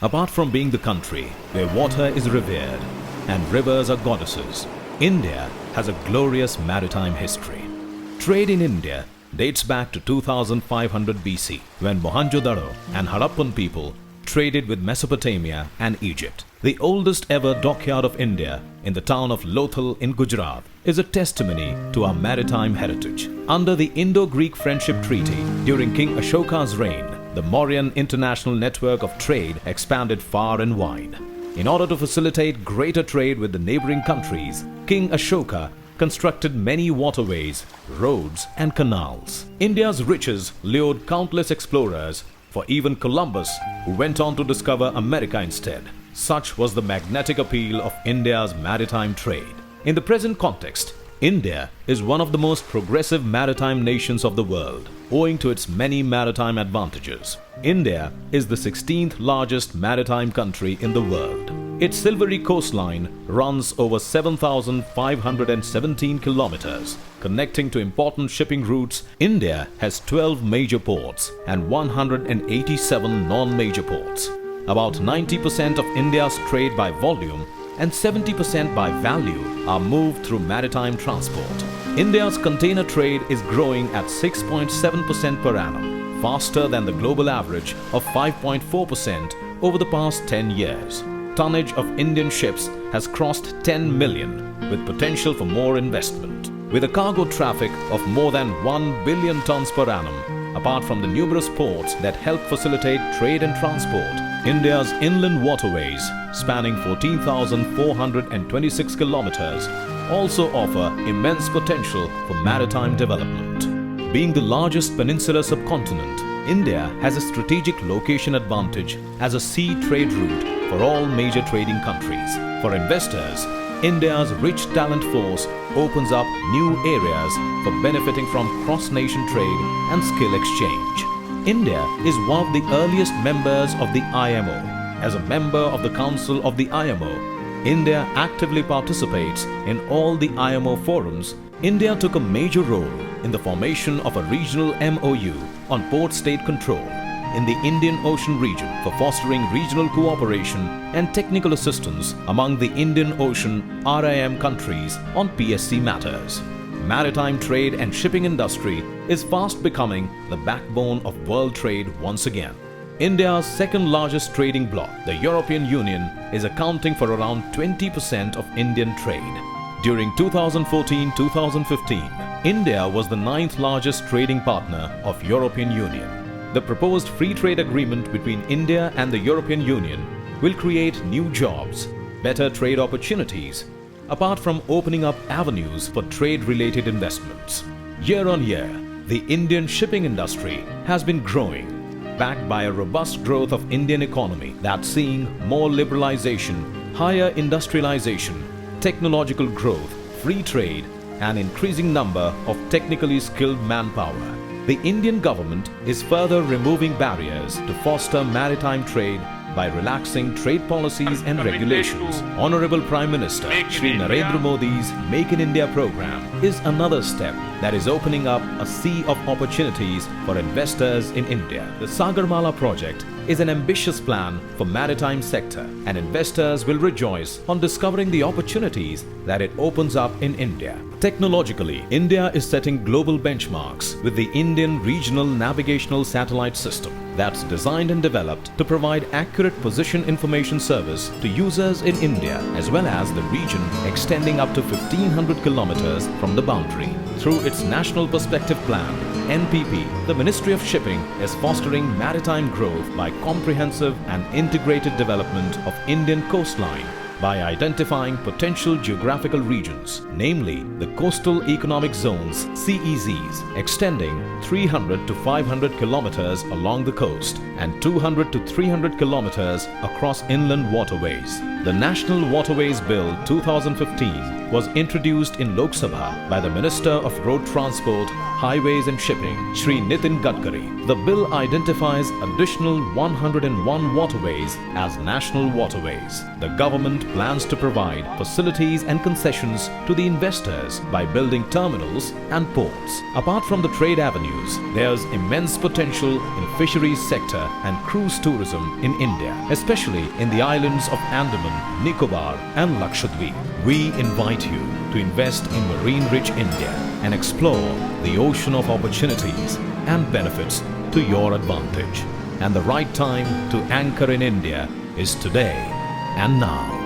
Apart from being the country where water is revered and rivers are goddesses, India has a glorious maritime history. Trade in India dates back to 2500 BC, when Mohenjo-daro and Harappan people traded with Mesopotamia and Egypt. The oldest ever dockyard of India in the town of Lothal in Gujarat is a testimony to our maritime heritage. Under the Indo-Greek Friendship Treaty during King Ashoka's reign, the Mauryan international network of trade expanded far and wide. In order to facilitate greater trade with the neighboring countries, King Ashoka constructed many waterways, roads and canals. India's riches lured countless explorers, for even Columbus, who went on to discover America instead. Such was the magnetic appeal of India's maritime trade. In the present context, India is one of the most progressive maritime nations of the world, owing to its many maritime advantages. India is the 16th largest maritime country in the world. Its silvery coastline runs over 7,517 kilometers. Connecting to important shipping routes, India has 12 major ports and 187 non-major ports. About 90% of India's trade by volume and 70% by value are moved through maritime transport. India's container trade is growing at 6.7% per annum, faster than the global average of 5.4% over the past 10 years. Tonnage of Indian ships has crossed 10 million, with potential for more investment. With a cargo traffic of more than 1 billion tons per annum, apart from the numerous ports that help facilitate trade and transport, India's inland waterways, spanning 14,426 kilometers, also offer immense potential for maritime development. Being the largest peninsular subcontinent, India has a strategic location advantage as a sea trade route for all major trading countries. For investors, India's rich talent force opens up new areas for benefiting from cross-nation trade and skill exchange. India is one of the earliest members of the IMO. As a member of the Council of the IMO, India actively participates in all the IMO forums. India took a major role in the formation of a regional MOU on port state control in the Indian Ocean region for fostering regional cooperation and technical assistance among the Indian Ocean RIM countries on PSC matters. Maritime trade and shipping industry is fast becoming the backbone of world trade once again. India's second largest trading bloc, the European Union, is accounting for around 20% of Indian trade. During 2014-2015, India was the 9th largest trading partner of European Union. The proposed free trade agreement between India and the European Union will create new jobs, better trade opportunities, apart from opening up avenues for trade-related investments. Year on year, the Indian shipping industry has been growing, backed by a robust growth of Indian economy that's seeing more liberalization, higher industrialization, technological growth, free trade, and increasing number of technically skilled manpower. The Indian government is further removing barriers to foster maritime trade by relaxing trade policies and regulations. Honorable Prime Minister Shri Narendra Modi's Make in India program is another step that is opening up a sea of opportunities for investors in India. The Sagarmala project is an ambitious plan for maritime sector, and investors will rejoice on discovering the opportunities that it opens up in India. Technologically, India is setting global benchmarks with the Indian Regional Navigational Satellite System that's designed and developed to provide accurate position information service to users in India as well as the region extending up to 1,500 kilometers from the boundary. Through its National Perspective Plan, NPP, the Ministry of Shipping is fostering maritime growth by comprehensive and integrated development of Indian coastline by identifying potential geographical regions, namely the Coastal Economic Zones (CEZs), extending 300 to 500 kilometers along the coast and 200 to 300 kilometers across inland waterways. The National Waterways Bill 2015 was introduced in Lok Sabha by the Minister of Road Transport, Highways and Shipping, Shri Nitin Gadkari. The bill identifies additional 101 waterways as national waterways. The government plans to provide facilities and concessions to the investors by building terminals and ports. Apart from the trade avenues, there's immense potential in fisheries sector and cruise tourism in India, especially in the islands of Andaman, Nicobar and Lakshadweep. We invite you to invest in marine-rich India and explore the ocean of opportunities and benefits to your advantage. And the right time to anchor in India is today and now.